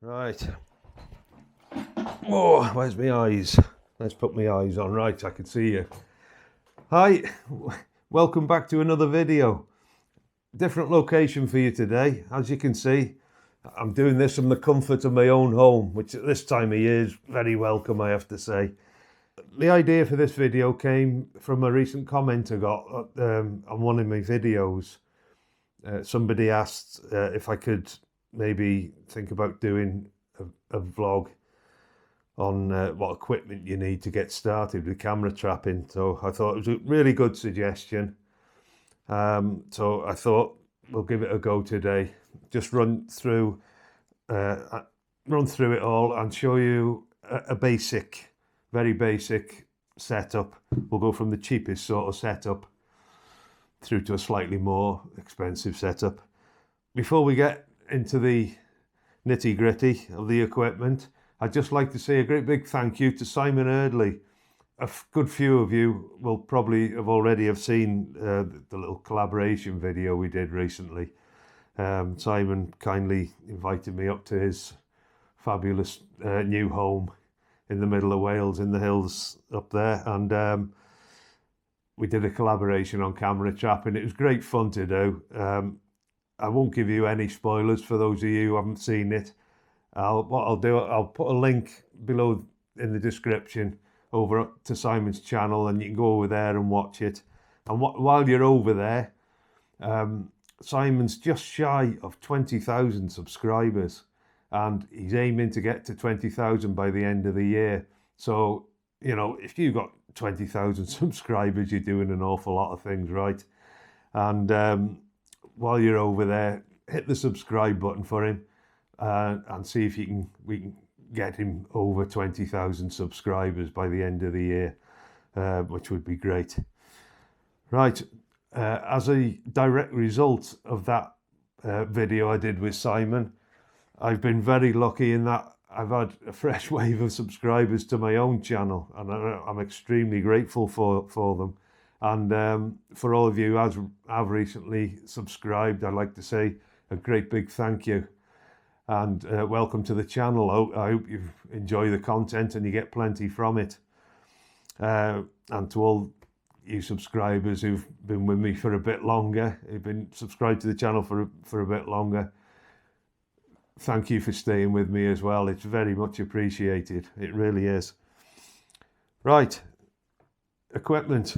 Right. Oh, where's my eyes? Let's put my eyes on. Right, I can see you. Hi, welcome back to another video. Different location for you today. As you can see, I'm doing this from the comfort of my own home, which at this time of year is very welcome, I have to say. The idea for this video came from a recent comment I got on one of my videos. Somebody asked if I could maybe think about doing a vlog on what equipment you need to get started with camera trapping. So I thought it was a really good suggestion. So I thought we'll give it a go today. Just run through it all and show you a basic, very basic setup. We'll go from the cheapest sort of setup through to a slightly more expensive setup. Before we get into the nitty gritty of the equipment, I'd just like to say a great big thank you to Simon Eardley. A good few of you will probably have seen the little collaboration video we did recently. Simon kindly invited me up to his fabulous new home in the middle of Wales, in the hills up there, and we did a collaboration on camera trapping. It was great fun to do. I won't give you any spoilers for those of you who haven't seen it. What I'll do, I'll put a link below in the description over to Simon's channel, and you can go over there and watch it. And while you're over there, Simon's just shy of 20,000 subscribers, and he's aiming to get to 20,000 by the end of the year. So, you know, if you've got 20,000 subscribers, you're doing an awful lot of things right. And while you're over there, hit the subscribe button for him and see if we can get him over 20,000 subscribers by the end of the year, which would be great. Right, as a direct result of that video I did with Simon, I've been very lucky in that I've had a fresh wave of subscribers to my own channel, and I'm extremely grateful for them. And for all of you who have recently subscribed, I'd like to say a great big thank you. And welcome to the channel. I hope you enjoy the content and you get plenty from it. And to all you subscribers who've been with me for a bit longer, who've been subscribed to the channel for a bit longer, thank you for staying with me as well. It's very much appreciated. It really is. Right, equipment.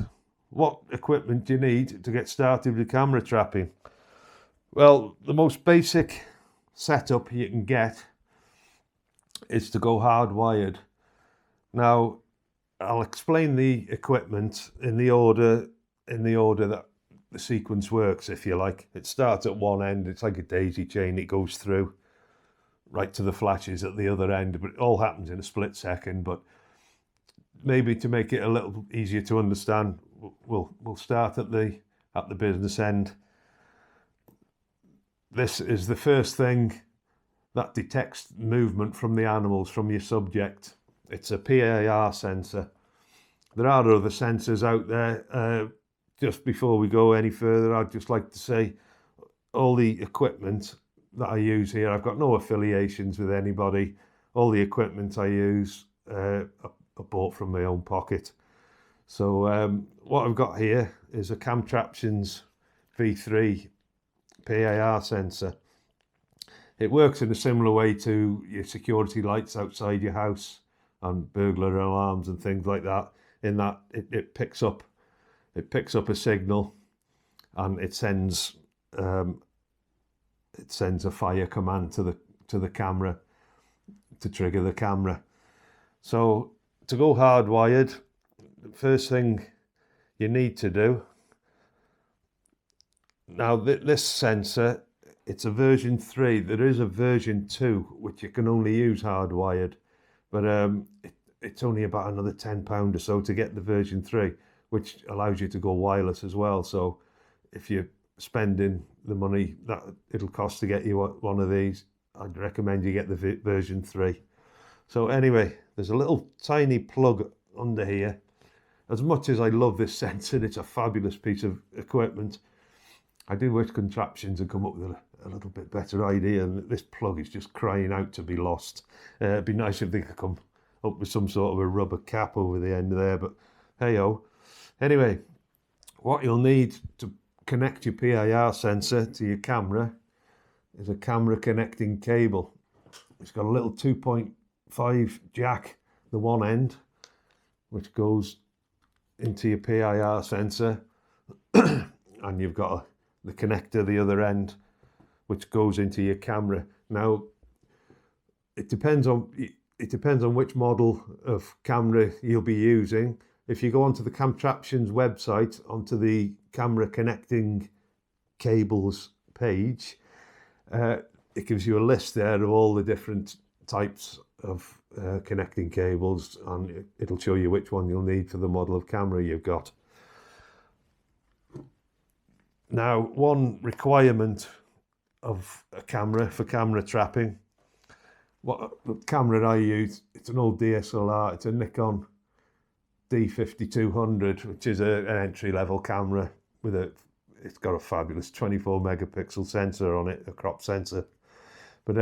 What equipment do you need to get started with camera trapping? Well, the most basic setup you can get is to go hardwired. Now, I'll explain the equipment in the order that the sequence works, if you like. It starts at one end, it's like a daisy chain, it goes through right to the flashes at the other end, but it all happens in a split second. But maybe to make it a little easier to understand, we'll start at the business end. This is the first thing that detects movement from the animals, from your subject. It's a PAR sensor. There are other sensors out there. Just before we go any further, I'd just like to say all the equipment that I use here, I've got no affiliations with anybody. All the equipment I use I bought from my own pocket. So what I've got here is a Camtraptions V3 PAR sensor. It works in a similar way to your security lights outside your house and burglar alarms and things like that, in that it picks up a signal and it sends a fire command to the camera to trigger the camera. So to go hardwired, the first thing you need to do, now this sensor, it's a version 3. There is a version 2 which you can only use hardwired, but it's only about another £10 or so to get the version 3, which allows you to go wireless as well. So if you're spending the money that it'll cost to get you one of these, I'd recommend you get the version 3. So anyway, there's a little tiny plug under here. As much as I love this sensor, it's a fabulous piece of equipment. I do wish contraptions had come up with a little bit better idea, and this plug is just crying out to be lost. It'd be nice if they could come up with some sort of a rubber cap over the end there, but hey-oh. Anyway, what you'll need to connect your PIR sensor to your camera is a camera connecting cable. It's got a little 2.5 jack, the one end, which goes into your PIR sensor, and you've got the connector, the other end, which goes into your camera. Now, it depends on which model of camera you'll be using. If you go onto the Camtraption's website, onto the camera connecting cables page, it gives you a list there of all the different types of connecting cables, and it'll show you which one you'll need for the model of camera you've got. Now, one requirement of a camera for camera trapping, the camera I use, it's an old DSLR, it's a Nikon D5200, which is an entry-level camera it's got a fabulous 24 megapixel sensor on it, a crop sensor. But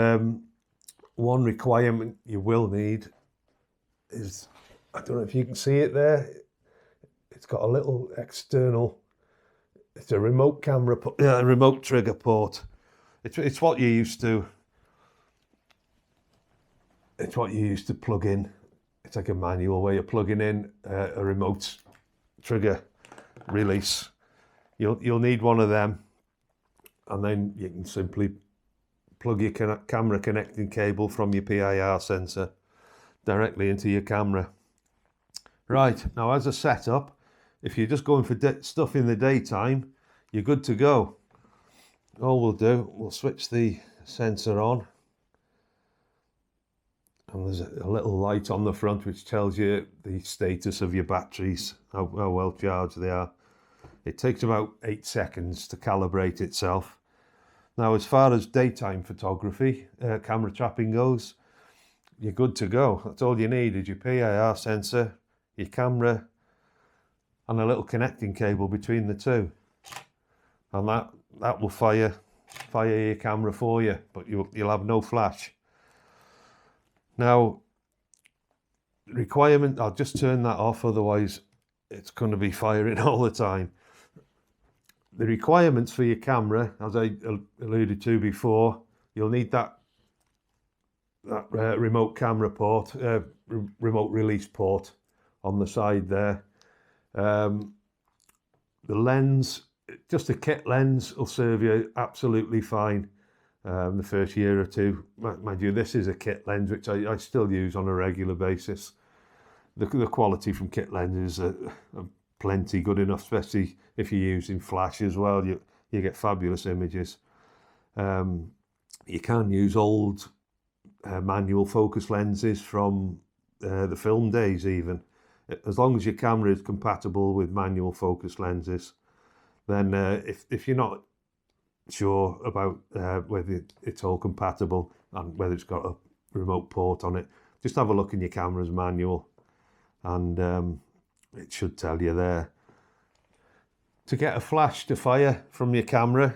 one requirement you will need is, I don't know if you can see it there, it's got a little external, it's a remote camera, remote trigger port. It's what you used to plug in. It's like a manual way of plugging in a remote trigger release. You'll need one of them, and then you can simply plug your camera connecting cable from your PIR sensor directly into your camera. Right, now as a setup, if you're just going for stuff in the daytime, you're good to go. All we'll do, we'll switch the sensor on, and there's a little light on the front which tells you the status of your batteries, how well charged they are. It takes about 8 seconds to calibrate itself. Now, as far as daytime photography, camera trapping goes, you're good to go. That's all you need is your PIR sensor, your camera, and a little connecting cable between the two. And that will fire your camera for you, but you'll have no flash. Now, requirement, I'll just turn that off, otherwise it's going to be firing all the time. The requirements for your camera, as I alluded to before, you'll need that remote camera port, remote release port on the side there. The lens, just a kit lens, will serve you absolutely fine the first year or two. Mind you, this is a kit lens which I still use on a regular basis. The quality from kit lenses are plenty good enough, especially if you're using flash as well. You get fabulous images. You can use old manual focus lenses from the film days even. As long as your camera is compatible with manual focus lenses, then if you're not sure about whether it's all compatible and whether it's got a remote port on it, just have a look in your camera's manual, and it should tell you there. To get a flash to fire from your camera,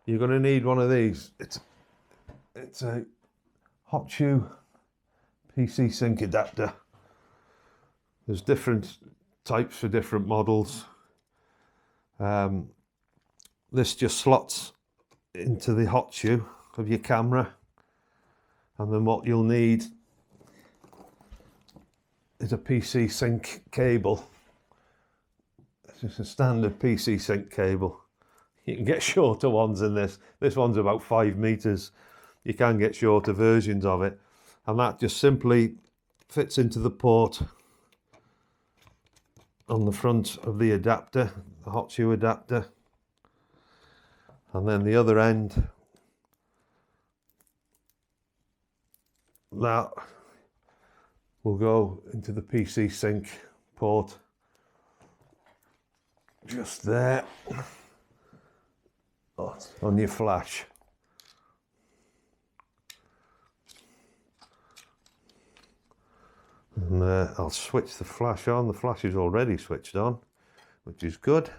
you're going to need one of these. It's a hot shoe PC sync adapter. There's different types for different models. This just slots into the hot shoe of your camera, and then what you'll need is a PC sync cable. It's just a standard PC sync cable. You can get shorter ones than this. This one's about 5 meters. You can get shorter versions of it, and that just simply fits into the port on the front of the adapter, the hot shoe adapter, and then the other end, that will go into the PC sync port just there on your flash. And I'll switch the flash on. The flash is already switched on, which is good.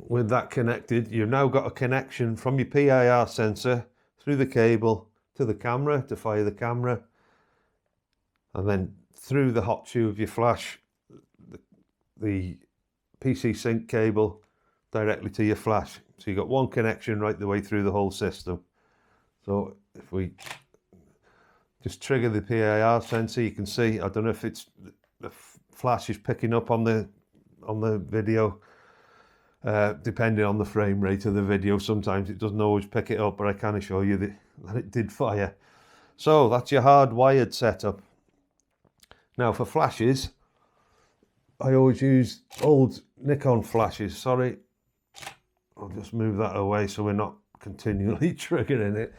with that connected, you've now got a connection from your PIR sensor through the cable to the camera to fire the camera, and then through the hot tube of your flash, the PC sync cable directly to your flash. So you've got one connection right the way through the whole system. So if we just trigger the PIR sensor, you can see, I don't know if it's the flash is picking up on the video, depending on the frame rate of the video. Sometimes it doesn't always pick it up, but I can assure you that it did fire. So that's your hardwired setup. Now for flashes, I always use old Nikon flashes. Sorry, I'll just move that away so we're not continually triggering it.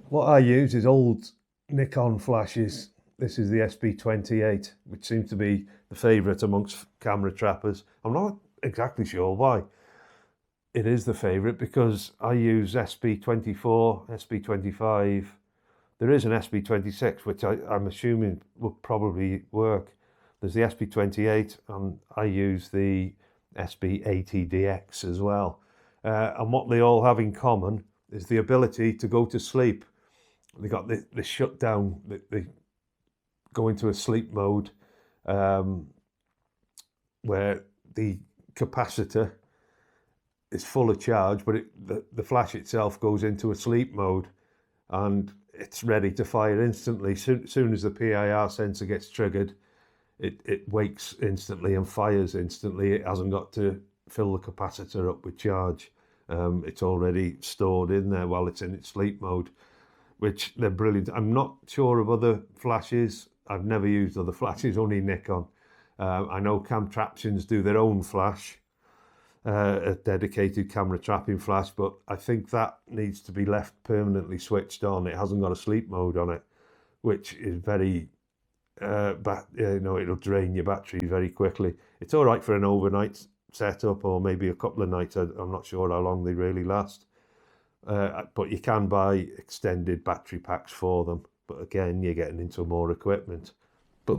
What I use is old Nikon flashes. This is the SB28, which seems to be the favourite amongst camera trappers. I'm not exactly sure why it is the favourite, because I use SB24, SB25. There is an SB26, which I'm assuming will probably work. There's the SB28, and I use the SB80DX as well. And what they all have in common is the ability to go to sleep. They got the shutdown, they go into a sleep mode, where the capacitor is full of charge, but the flash itself goes into a sleep mode, and it's ready to fire instantly. Soon as the PIR sensor gets triggered, it wakes instantly and fires instantly. It hasn't got to fill the capacitor up with charge. It's already stored in there while it's in its sleep mode, which they're brilliant. I'm not sure of other flashes. I've never used other flashes, only Nikon. I know Camtraptions do their own flash, a dedicated camera trapping flash, but I think that needs to be left permanently switched on. It hasn't got a sleep mode on it, which is very, it'll drain your battery very quickly. It's all right for an overnight setup, or maybe a couple of nights. I'm not sure how long they really last. But you can buy extended battery packs for them. But again, you're getting into more equipment. But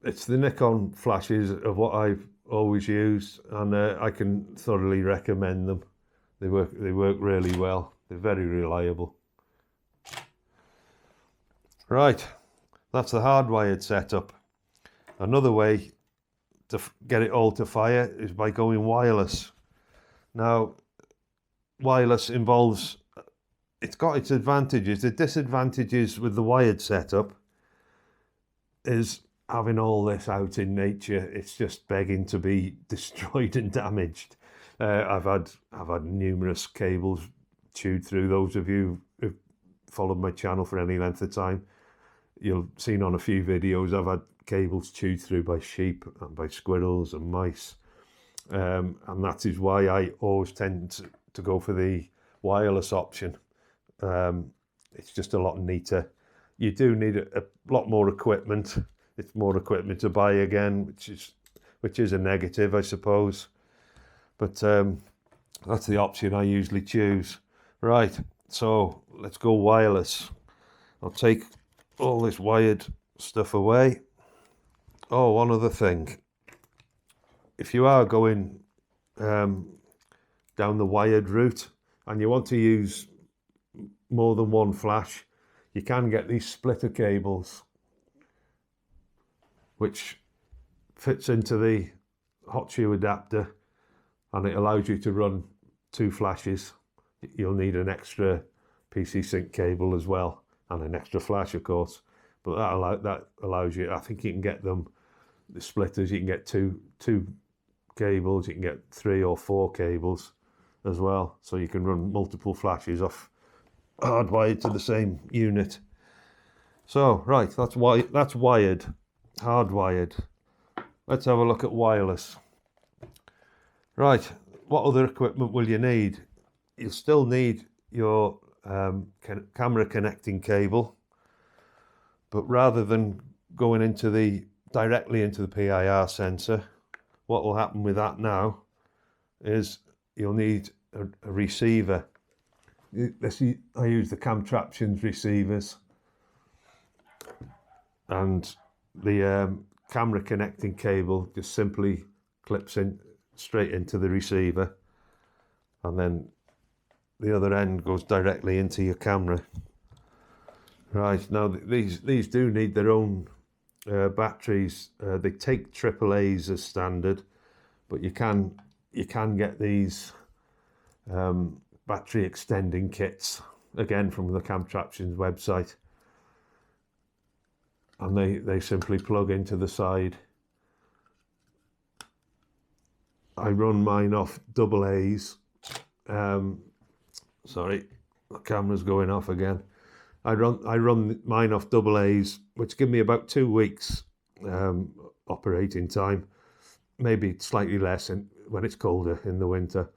it's the Nikon flashes of what I've always used, and I can thoroughly recommend them. They work really well. They're very reliable. Right, that's the hardwired setup. Another way to get it all to fire is by going wireless. Now, wireless involves, it's got its advantages. The disadvantages with the wired setup is having all this out in nature. It's just begging to be destroyed and damaged. I've had numerous cables chewed through. Those of you who've followed my channel for any length of time, you'll have seen on a few videos I've had cables chewed through by sheep and by squirrels and mice. And that is why I always tend to go for the wireless option. It's just a lot neater. You do need a lot more equipment. It's more equipment to buy again, which is a negative, I suppose. But that's the option I usually choose. Right, so let's go wireless. I'll take all this wired stuff away. Oh, one other thing. If you are going down the wired route and you want to use more than one flash, you can get these splitter cables, which fits into the hot shoe adapter, and it allows you to run 2 flashes. You'll need an extra PC sync cable as well, and an extra flash, of course. But that allows you, I think you can get them, the splitters, you can get two cables, you can get 3 or 4 cables as well. So you can run multiple flashes off hardwired to the same unit. So, right, that's wired, hardwired. Let's have a look at wireless. Right, what other equipment will you need? You'll still need your camera connecting cable, but rather than going directly into the PIR sensor, what will happen with that now is you'll need a receiver. I use the Camtraptions receivers, and the camera connecting cable just simply clips in straight into the receiver, and then the other end goes directly into your camera. Right, now these do need their own batteries. They take AAAs as standard, but you can get these battery extending kits, again from the Camtraptions website, and they simply plug into the side. I run mine off AA's. Sorry, the camera's going off again. I run mine off AA's, which give me about 2 weeks operating time, maybe slightly less when it's colder in the winter.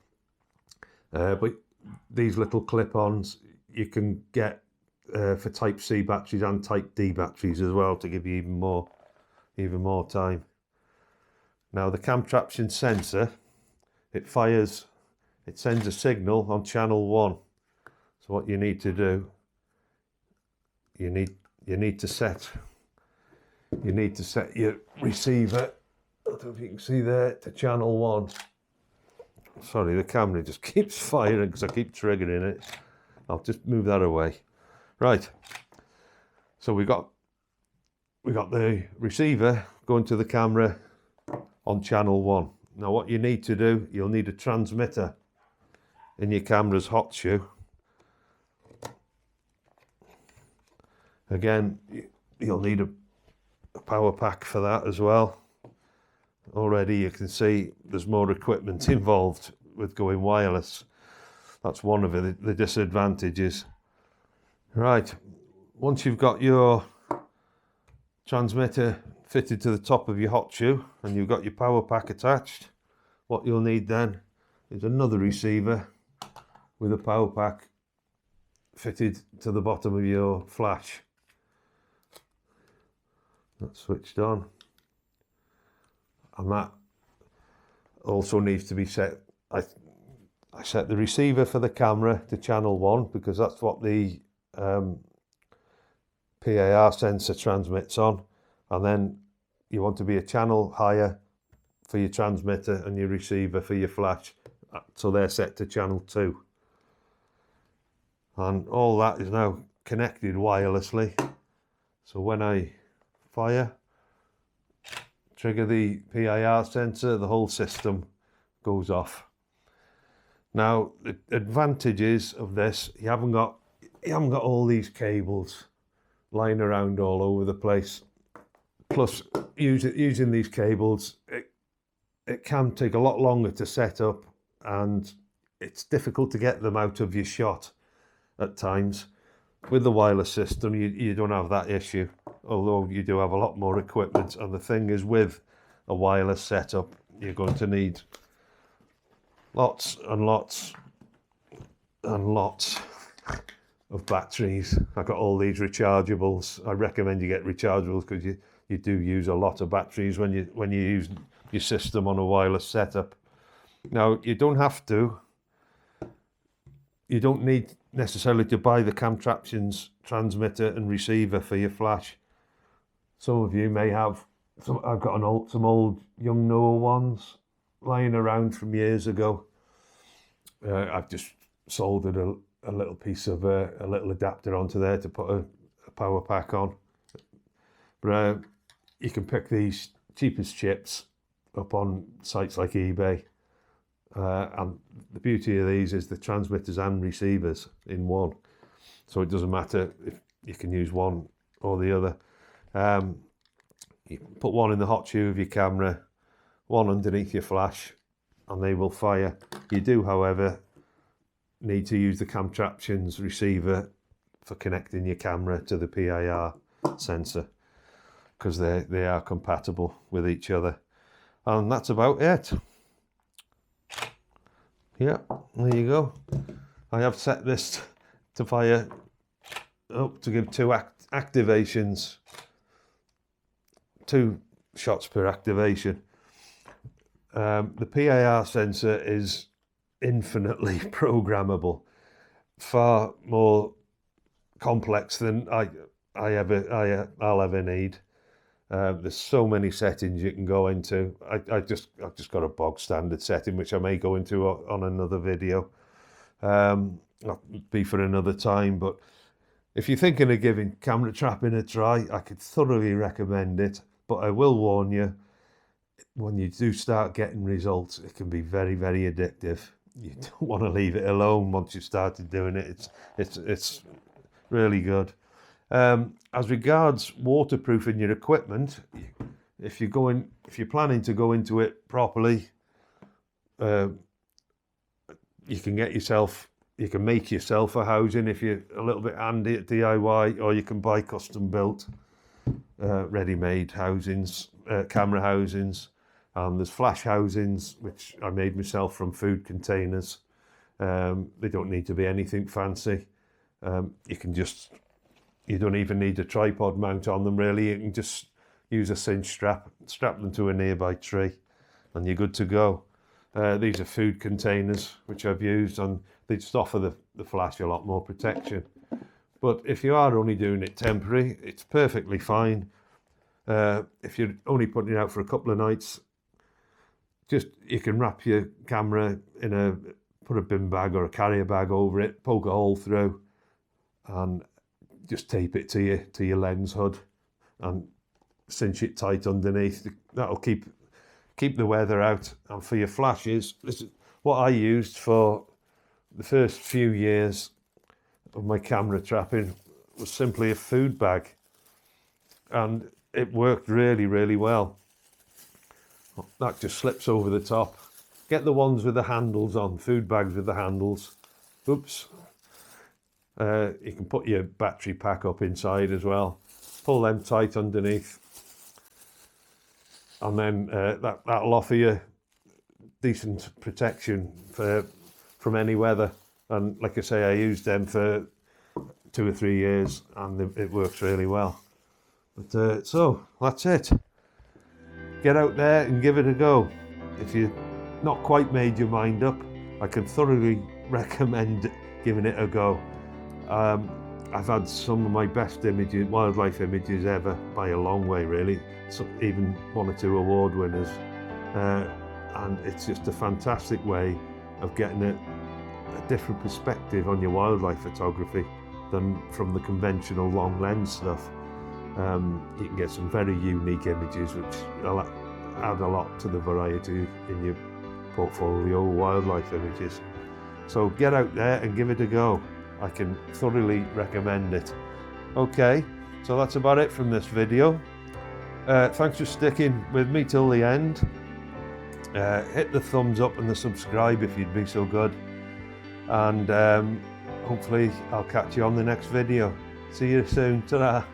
But these little clip-ons you can get for Type C batteries and Type D batteries as well, to give you even more time. Now the Camtraption sensor, it sends a signal on channel 1. So what you need to do, you need to set your receiver, I don't know if you can see there, to channel 1. Sorry, the camera just keeps firing because I keep triggering it. I'll just move that away. Right, so we got the receiver going to the camera on channel 1. Now what you need to do, you'll need a transmitter in your camera's hot shoe. Again, you'll need a power pack for that as well. Already you can see there's more equipment involved with going wireless. That's one of the disadvantages. Right, once you've got your transmitter fitted to the top of your hot shoe and you've got your power pack attached, what you'll need then is another receiver with a power pack fitted to the bottom of your flash. That's switched on, and that also needs to be set. I set the receiver for the camera to channel 1 because that's what the PAR sensor transmits on, and then you want to be a channel higher for your transmitter and your receiver for your flash, so they're set to channel 2, and all that is now connected wirelessly. So when I fire, trigger the PIR sensor, the whole system goes off. Now the advantages of this, you haven't got all these cables lying around all over the place. Plus, using these cables, it can take a lot longer to set up, and it's difficult to get them out of your shot at times. With the wireless system, you don't have that issue, although you do have a lot more equipment. And the thing is, with a wireless setup, you're going to need lots and lots and lots of batteries. I've got all these rechargeables. I recommend you get rechargeables because you do use a lot of batteries when you use your system on a wireless setup. Now, you don't have to. You don't need necessarily to buy the Camtraptions transmitter and receiver for your flash. Some of you may have. I've got some old young Noah ones lying around from years ago. I've just soldered a little piece of a little adapter onto there to put a power pack on. But you can pick these cheapest chips up on sites like eBay. And the beauty of these is the transmitters and receivers in one, so it doesn't matter if you can use one or the other. You put one in the hot shoe of your camera, one underneath your flash, and they will fire. You do, however, need to use the Camtraptions receiver for connecting your camera to the PIR sensor, because they are compatible with each other. And that's about it. Yeah, there you go. I have set this to fire up to give 2 activations, 2 shots per activation. The PIR sensor is infinitely programmable, far more complex than I'll ever need. There's so many settings you can go into. I've just got a bog standard setting, which I may go into on another video. That'll be for another time, but if you're thinking of giving camera trapping a try, I could thoroughly recommend it. But I will warn you, when you do start getting results, it can be very, very addictive. You don't want to leave it alone once you've started doing it. It's really good. As regards waterproofing your equipment, if you're planning to go into it properly, you can make yourself a housing if you're a little bit handy at DIY, or you can buy custom built, ready-made housings, camera housings. There's flash housings, which I made myself from food containers. They don't need to be anything fancy. You don't even need a tripod mount on them really. You can just use a cinch strap them to a nearby tree, and you're good to go. These are food containers which I've used, and they just offer the flash a lot more protection. But if you are only doing it temporary, it's perfectly fine. If you're only putting it out for a couple of nights, you can wrap your camera put a bin bag or a carrier bag over it, poke a hole through, and just tape it to your lens hood and cinch it tight underneath. That'll keep the weather out. And for your flashes, this is what I used for the first few years of my camera trapping, was simply a food bag, and it worked really, really well. That just slips over the top. Get the ones with the handles on, food bags with the handles. Oops. You can put your battery pack up inside as well. Pull them tight underneath, and then that'll offer you decent protection from any weather. And like I say, I used them for 2 or 3 years, and it works really well. But so that's it. Get out there and give it a go. If you've not quite made your mind up, I can thoroughly recommend giving it a go. I've had some of my best wildlife images ever, by a long way really, even 1 or 2 award winners, and it's just a fantastic way of getting a different perspective on your wildlife photography than from the conventional long lens stuff. You can get some very unique images which add a lot to the variety in your portfolio of wildlife images. So get out there and give it a go. I can thoroughly recommend it. Okay, so that's about it from this video. Thanks for sticking with me till the end. Hit the thumbs up and the subscribe if you'd be so good. And hopefully I'll catch you on the next video. See you soon. Ta-ra.